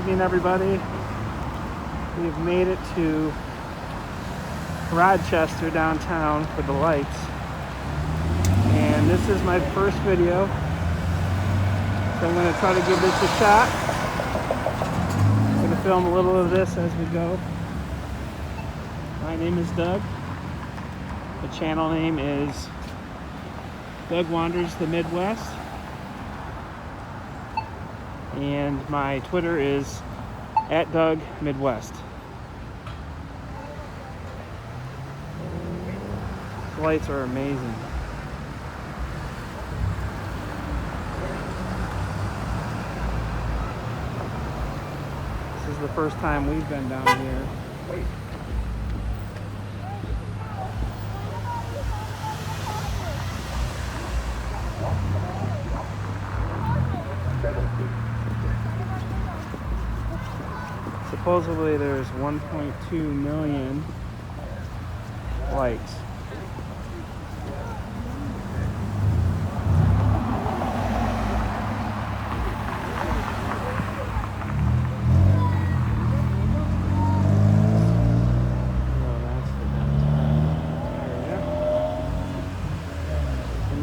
evening, everybody. We've made it to Rochester downtown for the lights, and this is my first video, so I'm going to try to give this a shot. I'm going to film a little of this as we go. My name is Doug. The channel name is Doug Wanders the Midwest, and my Twitter is @DougMidwest. The lights are amazing. This is the first time we've been down here. Supposedly there's 1.2 million lights.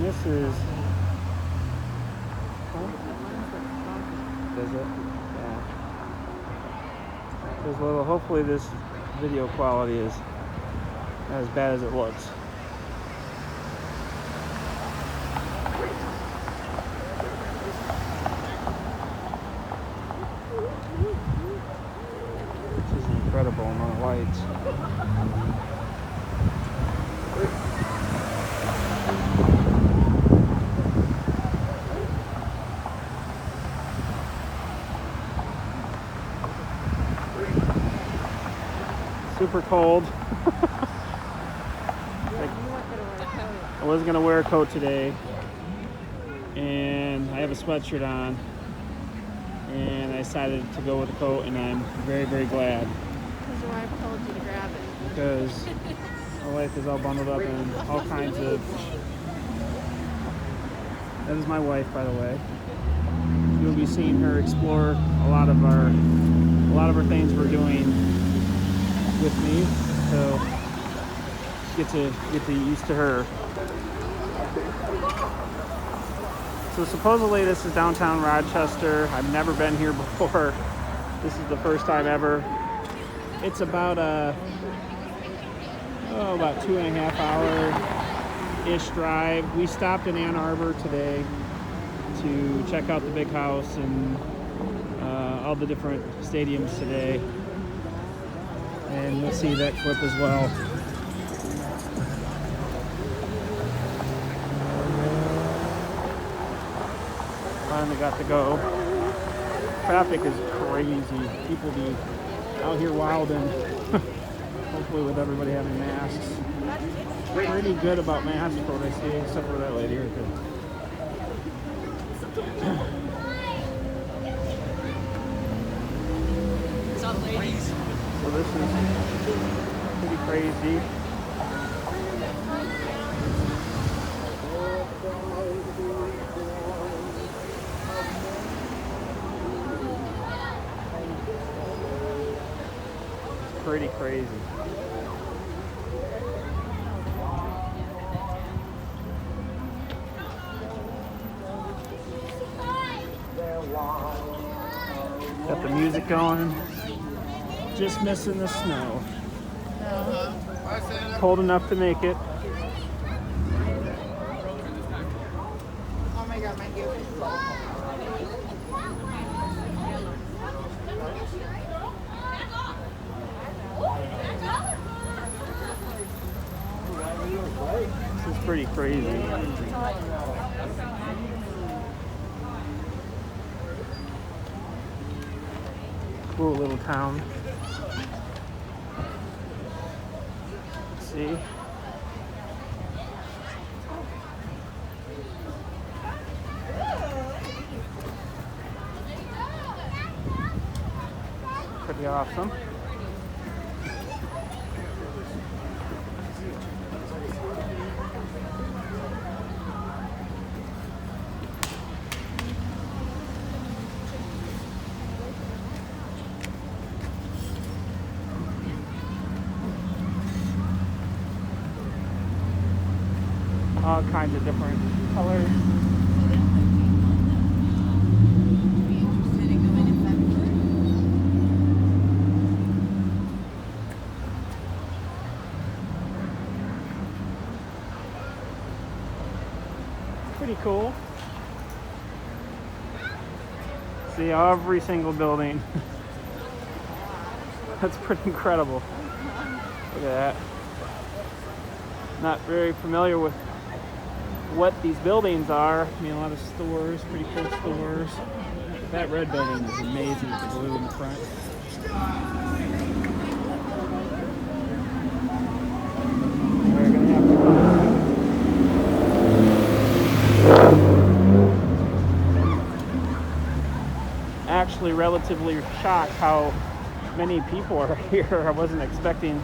This is, does it? Yeah. There's a little, hopefully this video quality is not as bad as it looks. This is an incredible amount of lights. Super cold. I was gonna wear a coat today, and I have a sweatshirt on, and I decided to go with a coat, and I'm very, very glad. Because your wife told you to grab it. Because my wife is all bundled up in all kinds of. That is my wife, by the way. You'll be seeing her explore a lot of our things we're doing with me, so get to used to her. So supposedly this is downtown Rochester. I've never been here before. This is the first time ever. It's about about 2.5 hour-ish drive. We stopped in Ann Arbor today to check out the big house and all the different stadiums today. And you'll see that clip as well. Finally got to go. Traffic is crazy. People be out here wilding. Hopefully with everybody having masks. Pretty good about masks for what I see, except for that lady right there. What's up, ladies? So this is pretty crazy. It's pretty crazy. Got the music going. Just missing the snow. Cold enough to make it. Oh my God, my gift. This is pretty crazy. Cool little town. Let's see. Pretty awesome. All kinds of different colors. Pretty cool. See every single building. That's pretty incredible. Look at that. Not very familiar with what these buildings are. I mean, a lot of stores, pretty cool stores. That red building is amazing with the blue in the front. We're gonna have to actually relatively shocked how many people are here. I wasn't expecting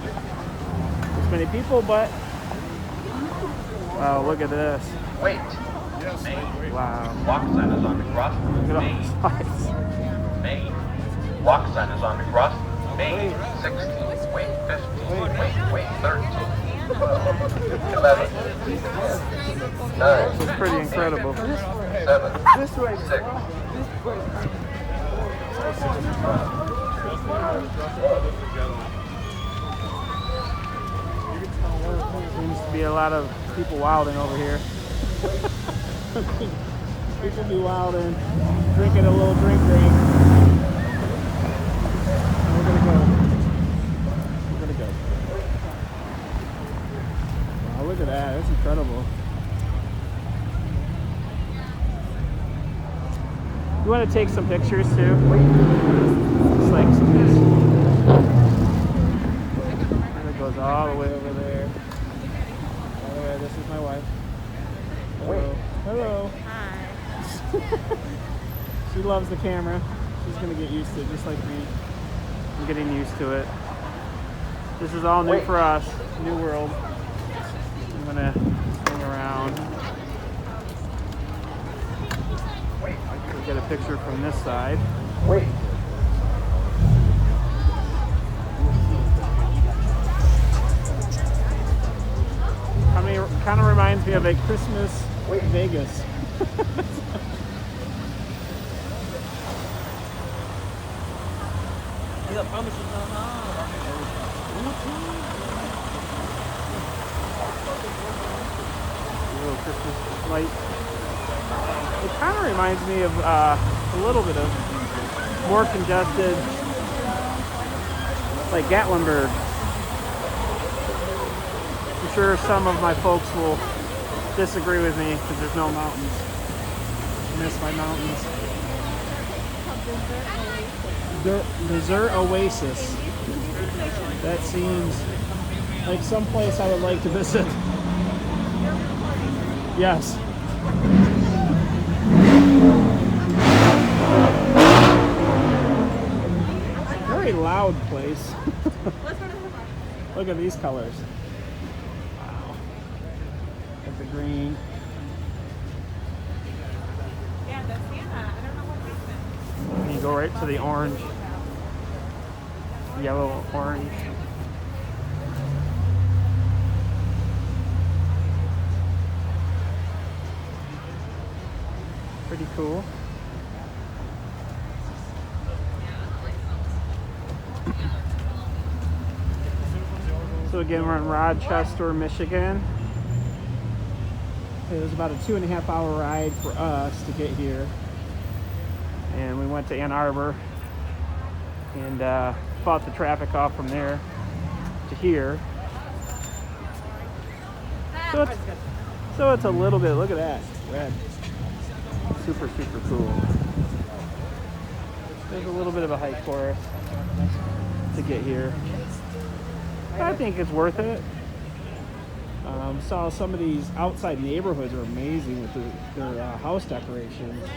this many people, but wow, look at this. Wait. Wow. Walk sign is on the cross. Look at all these lights. Main. Walk sign is on the cross. Main. 16. Wait. 15. Wait. 13. 11. 9. This is pretty incredible. 7. This way. 6. Seems to be a lot of people wilding over here. People be wilding, drinking a little drink. We're gonna go. Wow, look at that. That's incredible. You want to take some pictures too? Just like some this. And it goes all the way over there. By the way, this is my wife. Hello. Hello. Hi. She loves the camera. She's gonna get used to it, just like me. I'm getting used to it. This is all new for us. New world. I'm gonna hang around. We'll get a picture from this side. Wait. Kind of reminds me of a Christmas Vegas. Little Christmas light. It kind of reminds me of a little bit of more congested, like Gatlinburg. I'm sure some of my folks will disagree with me because there's no mountains. I miss my mountains. Desert Oasis. That seems like some place I would like to visit. Yes. Very loud place. Look at these colors. Wow. Got the green. Yeah, that's Santa. I don't know what happened. And you go right to the orange. Yellow, orange. Pretty cool. So again, we're in Rochester, Michigan. It was about a 2.5 hour ride for us to get here. And we went to Ann Arbor and fought the traffic off from there to here. So it's a little bit, look at that, red. Super, super cool. There's a little bit of a hike for us to get here. I think it's worth it. Saw some of these outside neighborhoods are amazing with their house decorations.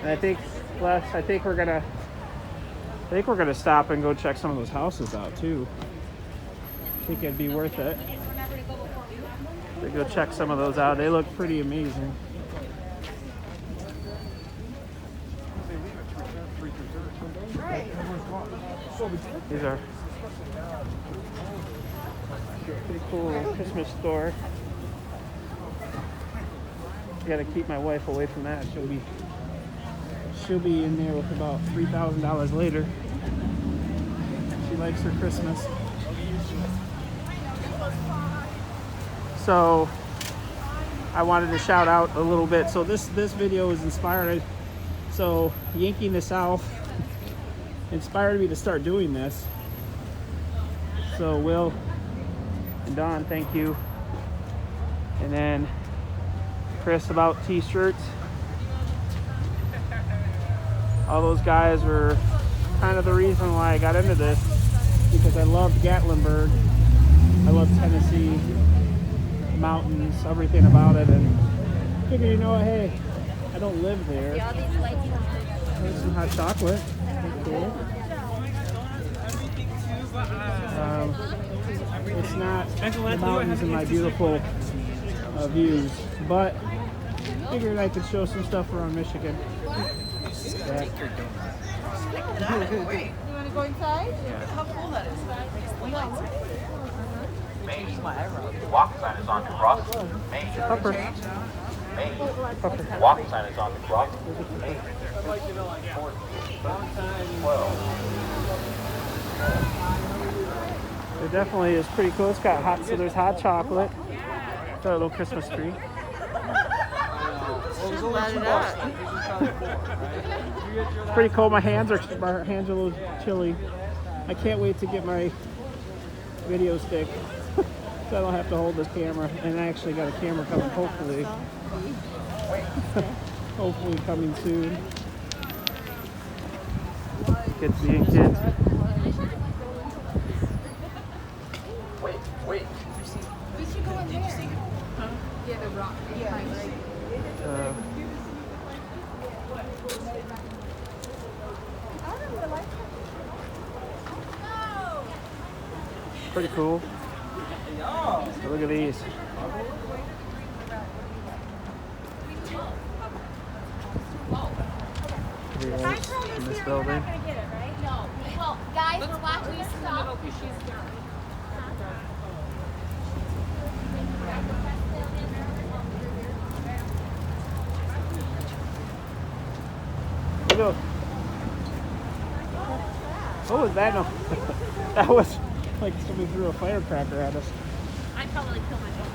And I think we're gonna stop and go check some of those houses out too. I think it'd be worth it to go check some of those out. They look pretty amazing. These are pretty cool Christmas store. I gotta keep my wife away from that. She'll be in there with about $3,000 later. She likes her Christmas. So I wanted to shout out a little bit. So this video is inspired. So Yankee in the South inspired me to start doing this. So Will and Don, thank you. And then Chris about t-shirts. All those guys were kind of the reason why I got into this, because I loved Gatlinburg. I love Tennessee, the mountains, everything about it, and figured, you know what, hey, I don't live there. Here's some hot chocolate. That's cool. It's not the mountains and my beautiful views, but figured I could show some stuff around Michigan. Yeah. You want to go inside? Yeah. How cool that is. Main. Walk sign is on the cross. Main. Pupper. Main. Pupper. Walk sign is on the cross. Main. 12. It definitely is pretty cool. It's got hot, so there's hot chocolate. Got a little Christmas tree. It's pretty cold. My hands are a little chilly. I can't wait to get my video stick so I don't have to hold this camera. And I actually got a camera coming, hopefully. Hopefully coming soon. Get seeing kids. Wait. We should go in there. Huh? Yeah, the rock. Yeah. Pretty cool. So look at these. Videos in this building. No. Well, guys, we're watching this stuff. Look at. What was that? No. That was like somebody threw a firecracker at us. I'd probably kill myself.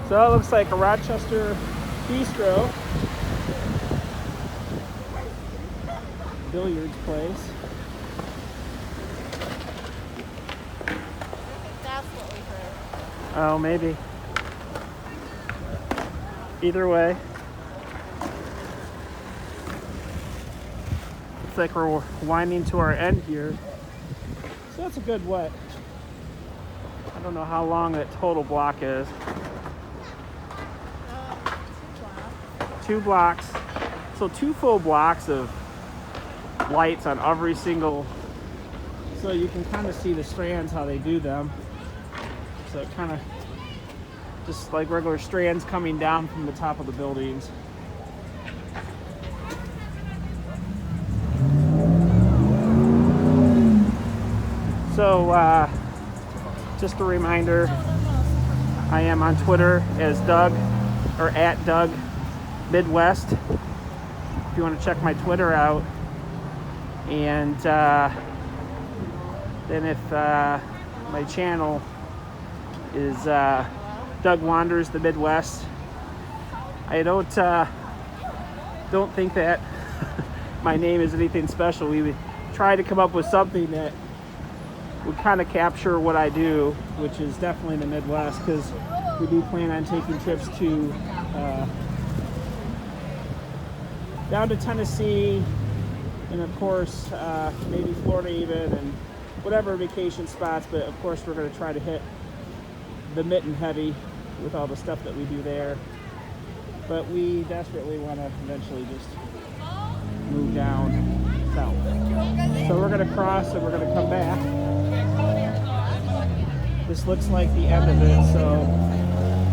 So that looks like a Rochester bistro. Billiards place. That's what we heard. Oh, maybe. Either way. Looks like we're winding to our end here. So that's a good what? I don't know how long that total block is. 2 blocks. So 2 full blocks of lights on every single, so you can kind of see the strands, how they do them. So it kind of just like regular strands coming down from the top of the buildings. So just a reminder, I am on Twitter as Doug, or at Doug Midwest, if you want to check my Twitter out. And then if my channel is Doug Wanders the Midwest. I don't think that my name is anything special. We would try to come up with something that would kind of capture what I do, which is definitely the Midwest, because we do plan on taking trips to down to Tennessee, and of course maybe Florida even, and whatever vacation spots. But of course we're going to try to hit the mitten heavy with all the stuff that we do there. But we desperately want to eventually just move down south. So we're going to cross and we're going to come back. This looks like the end of it, so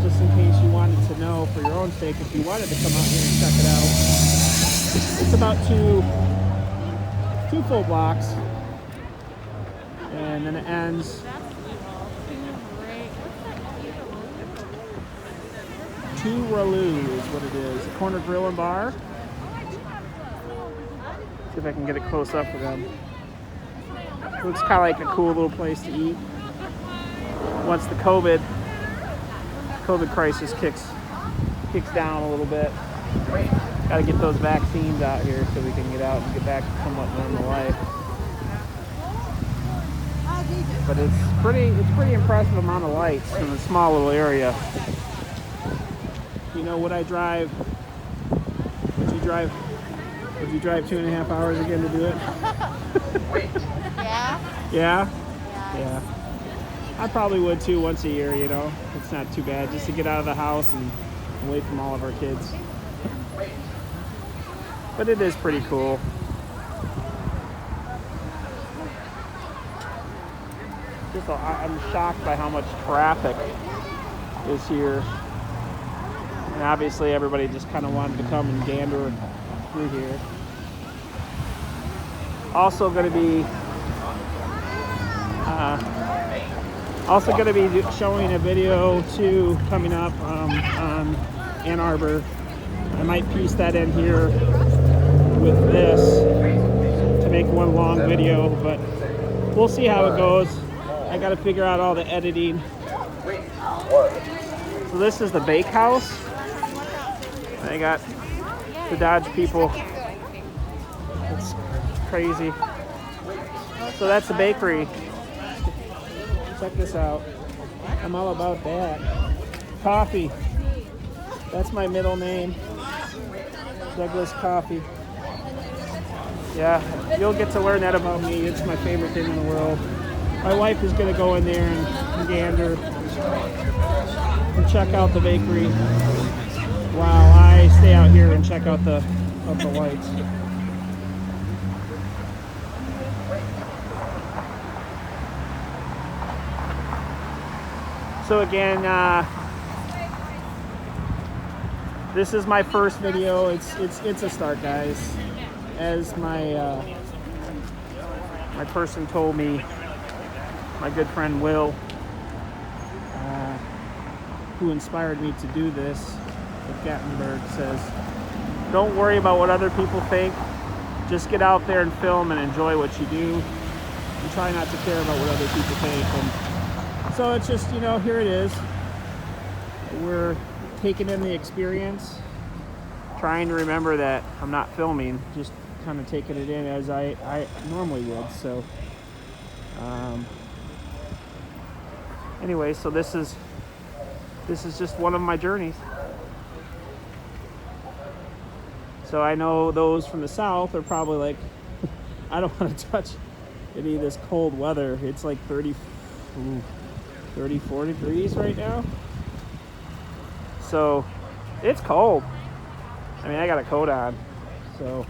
just in case you wanted to know for your own sake, if you wanted to come out here and check it out, it's about two full blocks, and then it ends Tooraloo is what it is. A corner grill and bar. See if I can get it close up for them. Looks kind of like a cool little place to eat. Once the COVID crisis kicks down a little bit. Got to get those vaccines out here so we can get out and get back to somewhat normal life. But it's pretty impressive amount of lights in a small little area. You know, would you drive 2.5 hours again to do it? Yeah? Yeah? Yeah. I probably would too once a year, you know. It's not too bad just to get out of the house and away from all of our kids. But it is pretty cool. I'm shocked by how much traffic is here. And obviously everybody just kind of wanted to come and gander through here. Also going to be showing a video too coming up on Ann Arbor. I might piece that in here with this to make one long video, but we'll see how it goes. I got to figure out all the editing. So this is the bake house. They got the Dodge people. It's crazy. So that's the bakery. Check this out. I'm all about that. Coffee. That's my middle name. Douglas Coffee. Yeah, you'll get to learn that about me. It's my favorite thing in the world. My wife is going to go in there and gander and check out the bakery while I stay out here and check out the lights. So again, this is my first video. It's a start, guys. As my person told me, my good friend Will, who inspired me to do this at Gatlinburg, says, don't worry about what other people think. Just get out there and film and enjoy what you do. And try not to care about what other people think. And so it's just, you know, here it is. We're taking in the experience, trying to remember that I'm not filming, just kind of taking it in as I normally would. So anyway, so this is just one of my journeys. So I know those from the south are probably like, I don't want to touch any of this cold weather. It's like 34 degrees right now. So it's cold. I mean, I got a coat on, so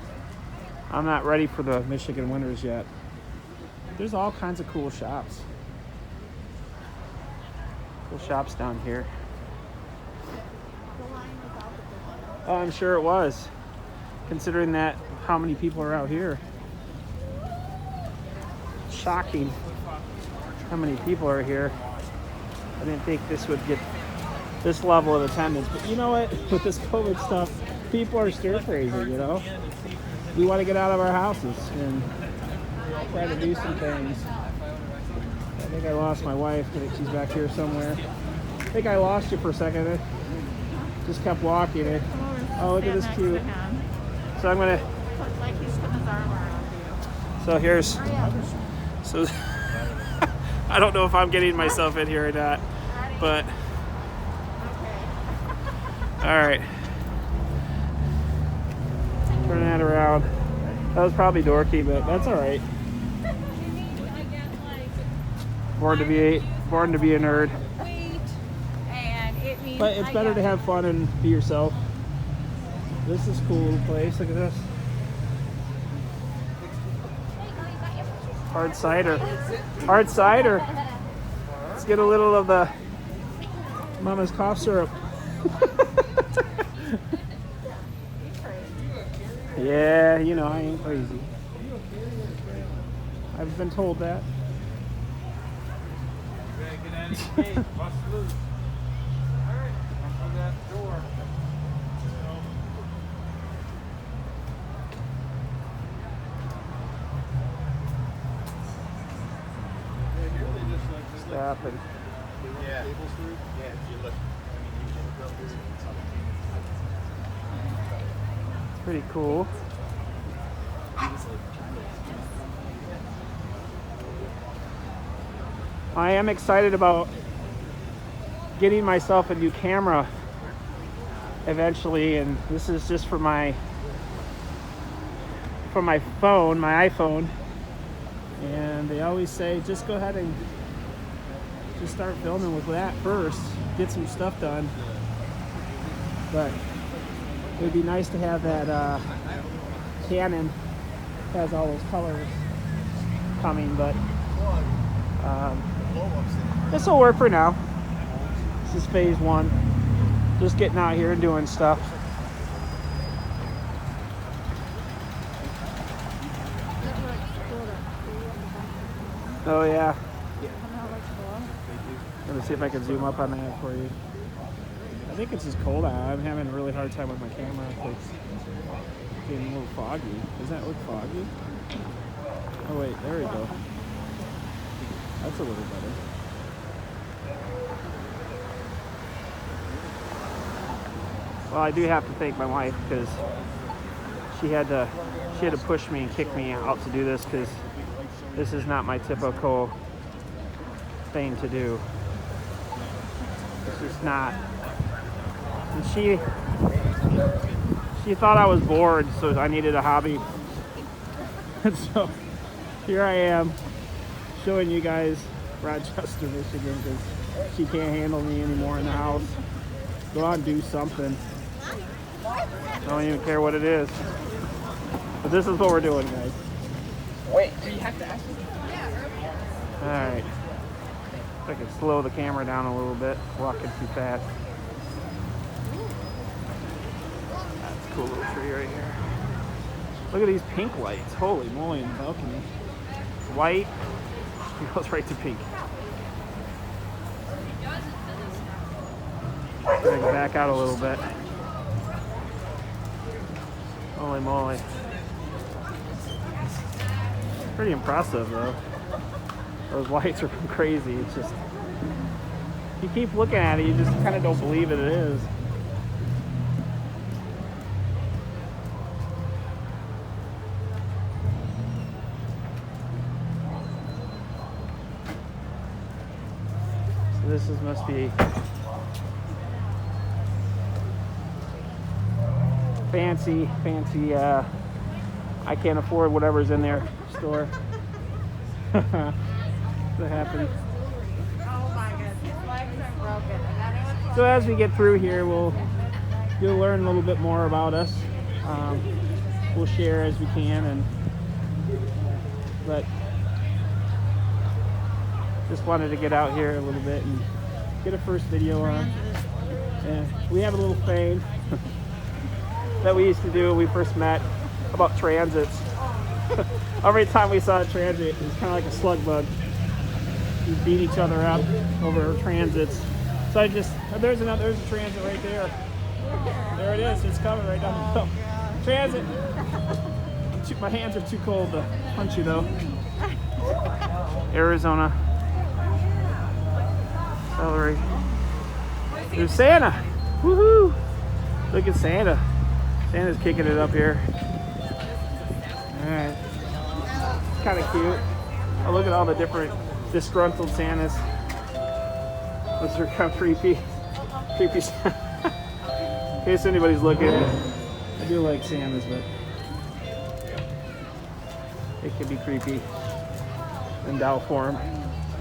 I'm not ready for the Michigan winters yet. There's all kinds of cool shops. Cool shops down here. Oh, I'm sure it was, considering that how many people are out here. Shocking how many people are here. I didn't think this would get this level of attendance, but you know what? With this COVID stuff, people are stir crazy, you know? We want to get out of our houses and try to do some things. I think I lost my wife. I think she's back here somewhere. I think I lost you for a second. I just kept walking. Oh, look at this cute. So I'm gonna. Like he's putting his arm around you. So here's. So I don't know if I'm getting myself in here or not, but. All right. Turn that around. That was probably dorky, but that's all right. Born to be a nerd. But it's better to have fun and be yourself. This is a cool little place. Look at this. Hard cider. Hard cider. Let's get a little of the Mama's cough syrup. Yeah, you know, I ain't crazy. I've been told that. Bust loose. Alright, I'll that door. up, and Yeah. it's pretty cool. I am excited about getting myself a new camera eventually, and this is just for my phone, my iPhone. And they always say just go ahead and just start filming with that first, get some stuff done. But it would be nice to have that Canon has all those colors coming, but this will work for now. This is phase 1, just getting out here and doing stuff. Oh yeah. Let me see if I can zoom up on that for you. I think it's just cold out. I'm having a really hard time with my camera. It's getting a little foggy. Does that look foggy? Oh wait, there we go. That's a little better. Well, I do have to thank my wife because she had to push me and kick me out to do this because this is not my typical thing to do. It's just not. And she thought I was bored, so I needed a hobby. And so here I am showing you guys Rochester, Michigan, because she can't handle me anymore in the house. Go out and do something. I don't even care what it is. But this is what we're doing, guys. Wait, do you have to ask me? Alright. If I can slow the camera down a little bit, walking too fast. That's a cool little tree right here. Look at these pink lights. Holy moly, in the balcony. White, it goes right to pink. See if I can back out a little bit. Holy moly. Pretty impressive though. Those lights are crazy. It's just, you keep looking at it, you just kind of don't believe it is. So this must be fancy. I can't afford whatever's in their store. That happens. Oh my goodness, his legs are broken. So as we get through here, you'll learn a little bit more about us. We'll share as we can, but just wanted to get out here a little bit and get a first video on. And we have a little thing that we used to do when we first met about transits. Every time we saw a transit, it was kind of like a slug bug. We beat each other up over transits. So there's a transit right there. There it is. It's coming right down the hill. Transit. My hands are too cold to punch you though. Arizona. Celery. There's Santa. Woohoo! Look at Santa. Santa's kicking it up here. Alright. Kind of cute. Oh, look at all the different disgruntled Santas. Those are kind of creepy. Creepy Santa. In case anybody's looking. I do like Santas, but it can be creepy in doll form.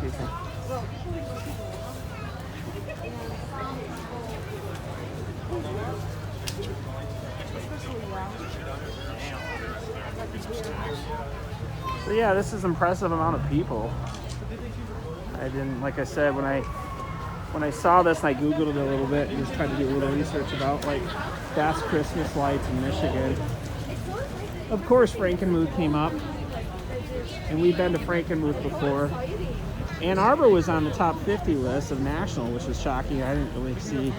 Excuse me. So yeah, this is an impressive amount of people. I didn't, like I said, when I saw this and I Googled it a little bit and just tried to do a little research about like best Christmas lights in Michigan. Of course, Frankenmuth came up, and we've been to Frankenmuth before. Ann Arbor was on the top 50 list of national, which was shocking. I didn't really see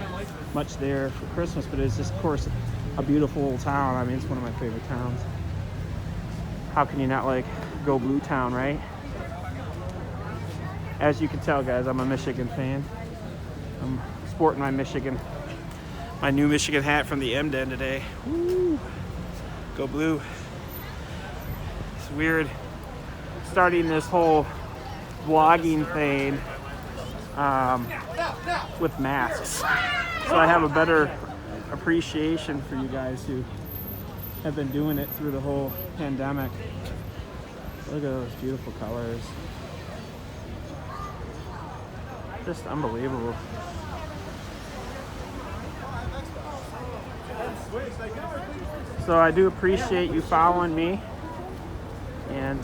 much there for Christmas, but it's just, of course, a beautiful little town. I mean, it's one of my favorite towns. How can you not like go Blue Town, right? As you can tell, guys, I'm a Michigan fan. I'm sporting my new Michigan hat from the M-Den today. Woo. Go blue. It's weird starting this whole vlogging thing with masks. So I have a better appreciation for you guys who have been doing it through the whole pandemic. Look at those beautiful colors. Just unbelievable. So I do appreciate you following me, and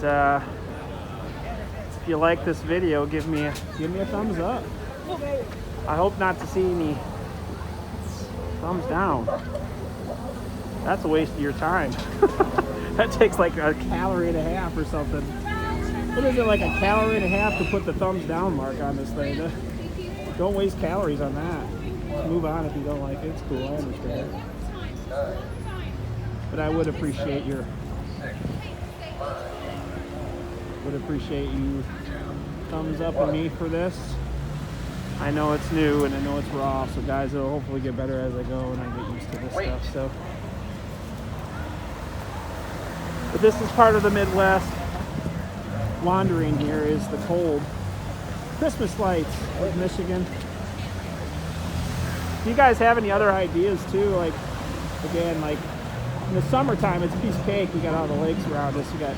if you like this video, give me a thumbs up. I hope not to see any thumbs down. That's a waste of your time. That takes like a calorie and a half or something. What is it, like a calorie and a half to put the thumbs down mark on this thing? Don't waste calories on that. Just move on if you don't like it. It's cool, I understand. But I would appreciate you thumbs up on me for this. I know it's new and I know it's raw, so guys, it'll hopefully get better as I go and I get used to this stuff. So, but this is part of the Midwest. Wandering here is the cold. Christmas lights of Michigan. Do you guys have any other ideas too? Like, again, like in the summertime, it's a piece of cake. We got all the lakes around us. We got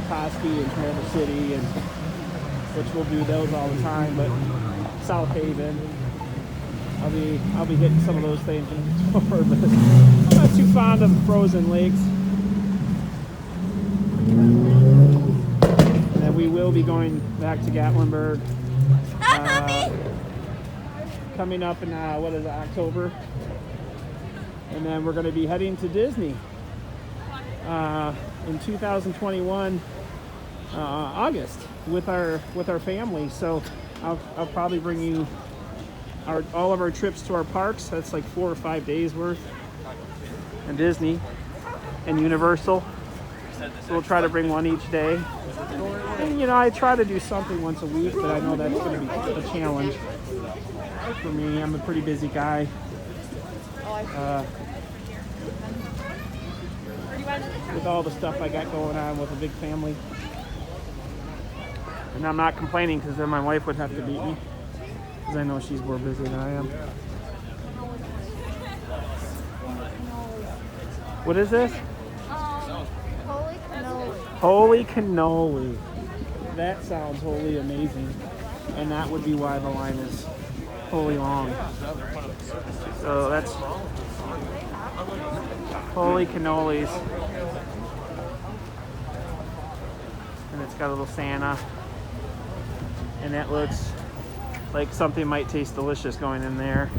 Toski and Traverse City, and which we'll do those all the time. But South Haven, I'll be hitting some of those things in the tour, but I'm not too fond of frozen lakes. And then we will be going back to Gatlinburg coming up in October, and then we're going to be heading to Disney in 2021 August with our family. So I'll probably bring you all of our trips to our parks. That's like 4 or 5 days worth, and Disney and Universal. So we'll try to bring one each day. And you know, I try to do something once a week, but I know that's going to be a challenge for me. I'm a pretty busy guy. With all the stuff I got going on with a big family. And I'm not complaining, because then my wife would have to beat me, because I know she's more busy than I am. What is this? Holy cannoli. Holy cannoli. That sounds wholly amazing. And that would be why the line is wholly long. So that's holy cannolis. And it's got a little Santa. And that looks like something might taste delicious going in there.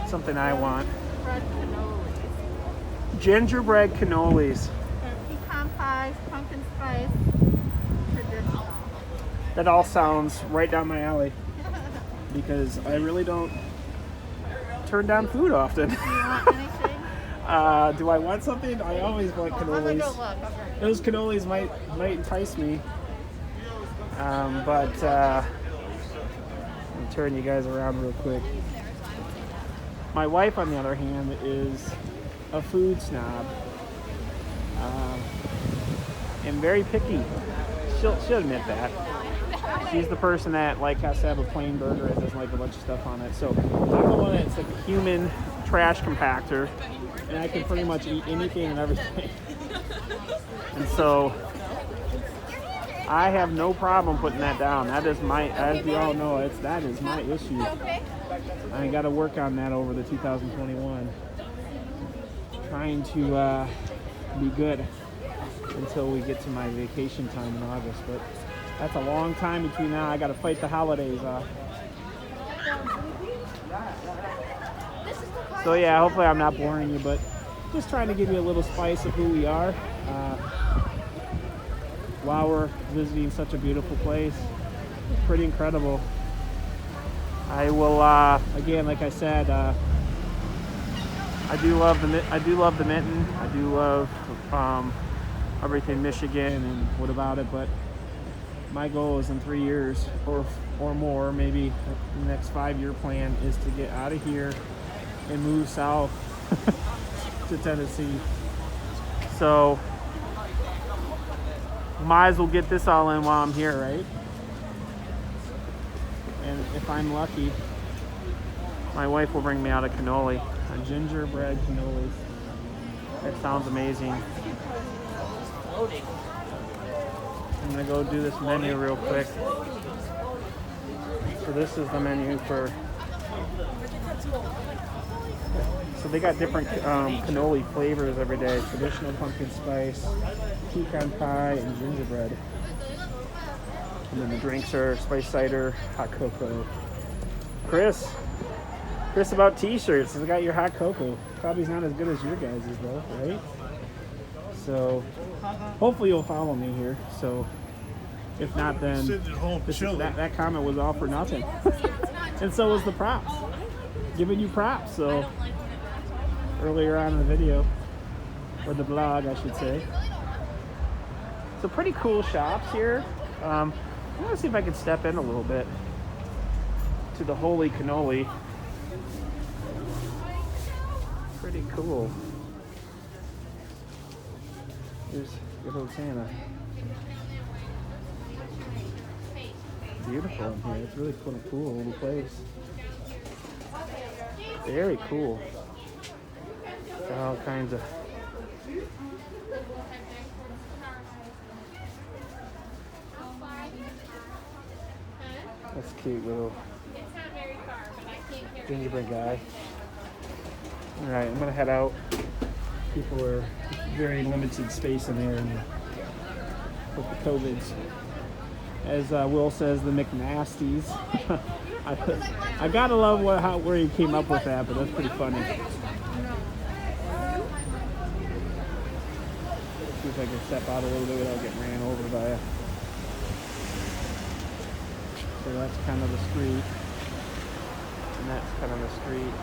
Something I want. Gingerbread cannolis. Pecan pies, pumpkin spice, traditional. That all sounds right down my alley, because I really don't turn down food often. Do you want anything? Do I want something? I always want I'm gonna cannolis. go look. Okay. Those cannolis might entice me, but let me turn you guys around real quick. My wife, on the other hand, is a food snob and very picky. She'll admit that. She's the person that has to have a plain burger and doesn't like a bunch of stuff on it. So I'm the one that's like a human trash compactor, and I can pretty much eat anything and everything. And so I have no problem putting that down. That is my, as you all know, that is my issue. I got to work on that over the 2021. Trying to be good until we get to my vacation time in August. But that's a long time between now. I got to fight the holidays off. So yeah, hopefully I'm not boring you, but just trying to give you a little spice of who we are while we're visiting such a beautiful place. It's pretty incredible. I will again, like I said, I do love the mitten. I do love everything Michigan and what about it, but my goal is in 3 years or more, maybe the next 5-year plan is to get out of here and move south to Tennessee. So might as well get this all in while I'm here, right? And if I'm lucky, my wife will bring me out a cannoli, a gingerbread cannoli. That sounds amazing. I'm gonna go do this menu real quick. So this is the menu for. So they got different cannoli flavors every day. Traditional pumpkin spice, pecan pie, and gingerbread. And then the drinks are spice cider, hot cocoa. Chris about t-shirts. I got your hot cocoa. Probably not as good as your guys' though, right? So hopefully you'll follow me here. So if not, then that comment was all for nothing. And so was the props. Giving you props. So earlier on in the video, or the vlog, I should say. So pretty cool shops here. I want to see if I can step in a little bit to the Holy Cannoli. Pretty cool. Here's good old Santa. Beautiful in here. It's really cool little place. Very cool. Got all kinds of. That's cute little gingerbread guy. Alright, I'm gonna head out. People are very limited space in there and with the COVIDs. As Will says, the McNasties. I gotta love where he came up with that, but that's pretty funny. See if I can step out a little bit without getting ran over by a. So that's kind of the street, and that's kind of the street.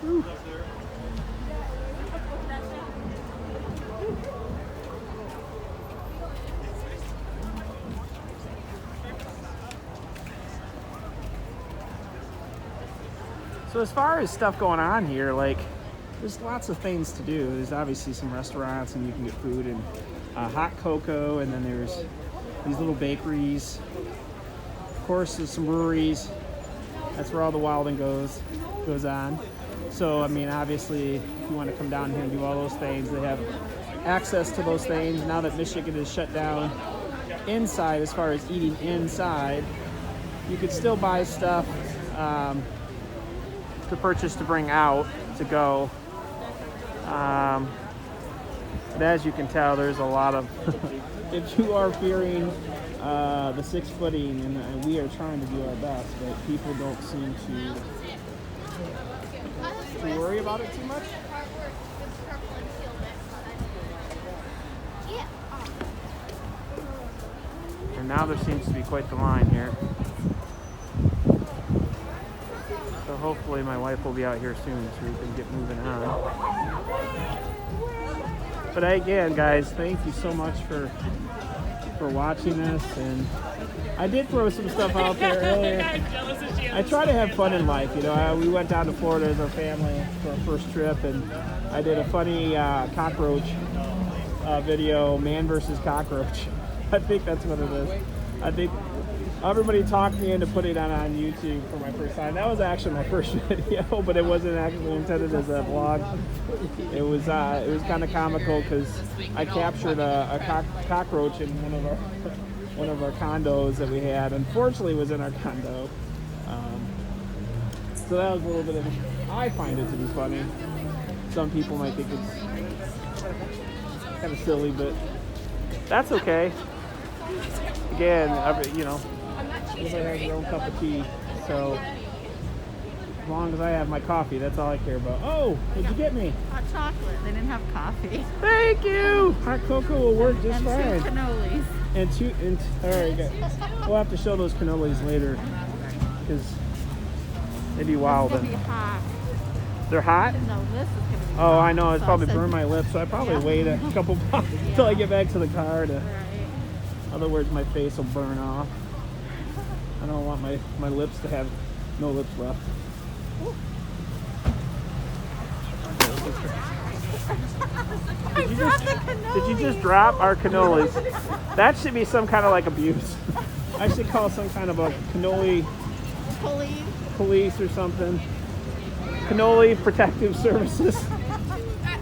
Woo. So as far as stuff going on here, like, there's lots of things to do. There's obviously some restaurants and you can get food and hot cocoa, and then there's these little bakeries. Of course, there's some breweries. That's where all the wilding goes on. So, I mean, obviously, if you want to come down here and do all those things, they have access to those things. Now that Michigan is shut down inside, as far as eating inside, you could still buy stuff to purchase to bring out to go. But as you can tell, there's a lot of, if you are fearing the 6-footing, and we are trying to do our best, but people don't seem to worry about it too much. And now there seems to be quite the line here. So hopefully my wife will be out here soon so we can get moving on. But again, guys, thank you so much for watching this. And I did throw some stuff out there earlier. I try to have fun in life, you know. We went down to Florida as our family for our first trip, and I did a funny cockroach video, man versus cockroach. I think that's what it is. I think everybody talked me into putting it on YouTube for my first time. That was actually my first video, but it wasn't actually intended as a vlog. It was kind of comical because I captured a cockroach in one of our condos that we had. Unfortunately, it was in our condo. So that was a little bit of. I find it to be funny. Some people might think it's kind of silly, but that's okay. Again, you know, everybody has their own cup of tea, so as long as I have my coffee, that's all I care about. Oh, what'd you get me? Hot chocolate. They didn't have coffee. Thank you! Hot cocoa will work just fine. And 2 cannolis. And all right, guys. We'll have to show those cannolis later, because they'd be wild. It's gonna be hot. They're hot? No, this is gonna be Oh, hot. I know. It's So probably said- burned my lips, so I probably Yeah. wait a couple blocks until I get back to the car. Right. Other words, my face will burn off. I don't want my lips to have no lips left. Did you just drop our cannolis? That should be some kind of like abuse. I should call some kind of a cannoli police or something. Cannoli protective services.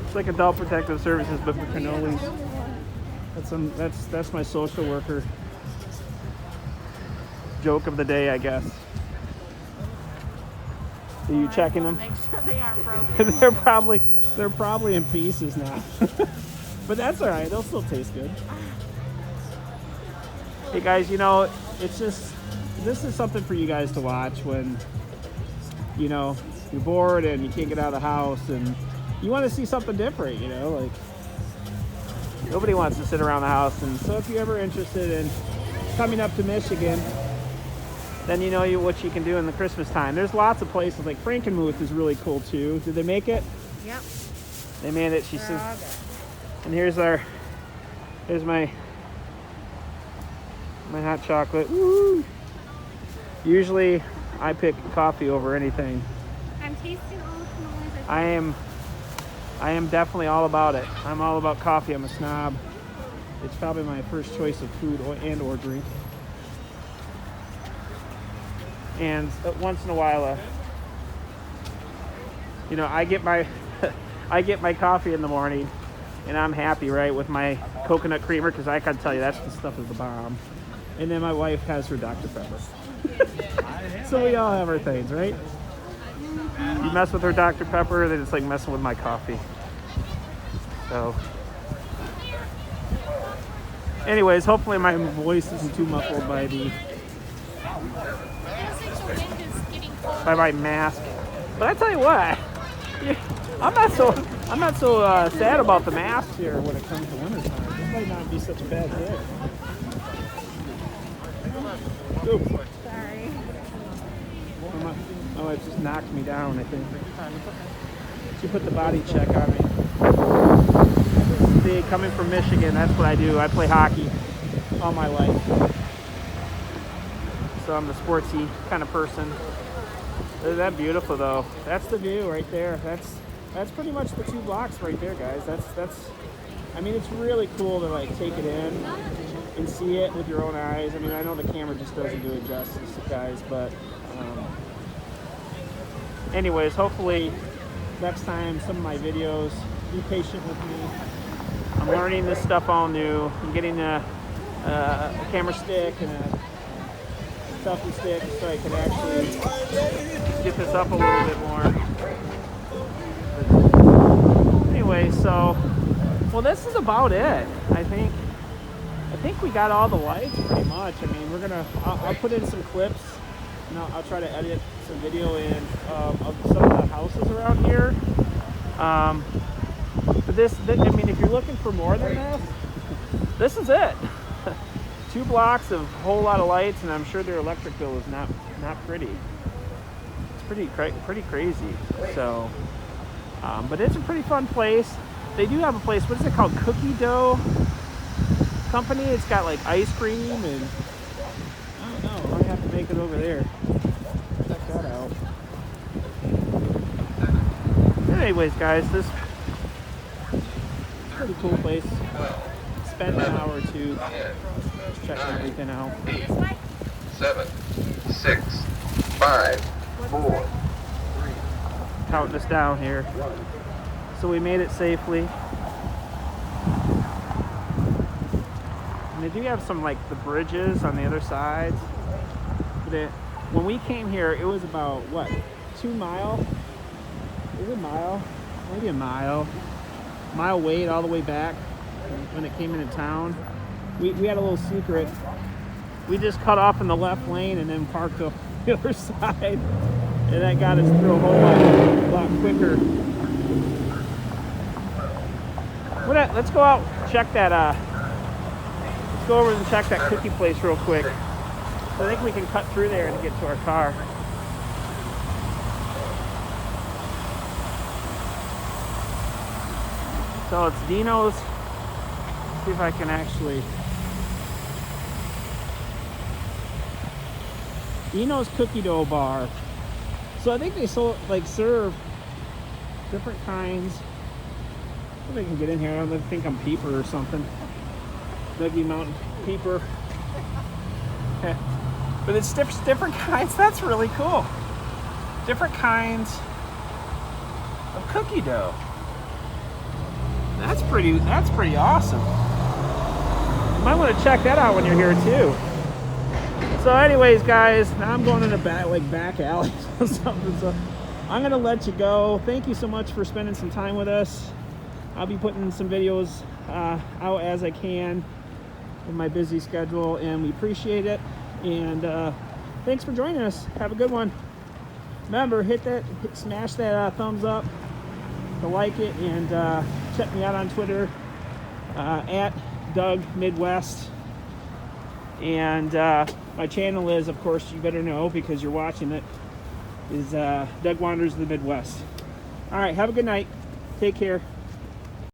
It's like adult protective services, but for cannolis. That's my social worker joke of the day, I guess. Are you checking them? Make sure they aren't broken. they're probably in pieces now. But that's all right. They'll still taste good. Hey guys, you know, it's just this is something for you guys to watch when you know you're bored and you can't get out of the house and you want to see something different. You know, like nobody wants to sit around the house. And so if you're ever interested in coming up to Michigan, then you know what you can do in the Christmas time. There's lots of places, like Frankenmuth is really cool too. Did they make it? Yep. They made it. She said. They're all good. And here's my hot chocolate. Woo! Usually I pick coffee over anything. I'm tasting all the cannolis. I am definitely all about it. I'm all about coffee. I'm a snob. It's probably my first choice of food or drink. And once in a while, you know, I get my coffee in the morning, and I'm happy, right, with my coconut creamer, because I can tell you that stuff is the bomb. And then my wife has her Dr. Pepper. So we all have our things, right? You mess with her Dr. Pepper, then it's like messing with my coffee. So, anyways, hopefully my voice isn't too muffled by my mask. But I tell you what, I'm not so sad about the mask here when it comes to wintertime. It might not be such a bad hit. Oops. Sorry. Oh, it just knocked me down, I think. She put the body check on me. See, coming from Michigan, that's what I do. I play hockey all my life. So I'm the sportsy kind of person. Isn't that beautiful though? That's the view right there. That's pretty much the 2 blocks right there, guys. That's I mean, it's really cool to like take it in and see it with your own eyes. I mean, I know the camera just doesn't do it justice, guys, but anyways, hopefully next time some of my videos, be patient with me. I'm learning this stuff all new. I'm getting a camera stick and a selfie stick so I can actually get this up a little bit more. But anyway, so well, this is about it. I think we got all the lights pretty much. I mean, I'll put in some clips and I'll try to edit some video in of some of the houses around here. But I mean, if you're looking for more than this is it. 2 blocks of a whole lot of lights, and I'm sure their electric bill is not pretty. It's pretty crazy. So, but it's a pretty fun place. They do have a place. What is it called? Cookie Dough Company. It's got like ice cream and I don't know. I might have to make it over there. Check that out. Anyways, guys, this pretty cool place. Spend an hour or two just checking everything out. 7, 6, 5, 4. Counting us down here. So we made it safely. And they do have some like the bridges on the other sides. But when we came here, it was about what, 2 miles? Is it a mile? Maybe a mile. Mile wait all the way back when it came into town. We had a little secret. We just cut off in the left lane and then parked on the other side. And that got us through a whole lot quicker. Let's go out and check that. Let's go over and check that cookie place real quick. I think we can cut through there and get to our car. So it's Dino's. See if I can actually. Dino's Cookie Dough Bar. So I think they serve different kinds. I think I can get in here. I don't think I'm Peeper or something. Dougie Mountain Peeper. But it's different kinds. That's really cool. Different kinds of cookie dough. That's pretty awesome. You might want to check that out when you're here too. So anyways, guys, now I'm going in a back alley or something. So I'm gonna let you go. Thank you so much for spending some time with us. I'll be putting some videos out as I can in my busy schedule, and we appreciate it. And thanks for joining us. Have a good one. Remember, smash that thumbs up to like it, and check me out on Twitter at Doug Midwest. And my channel is, of course, you better know because you're watching it, is Doug Wanders the Midwest. All right, have a good night. Take care.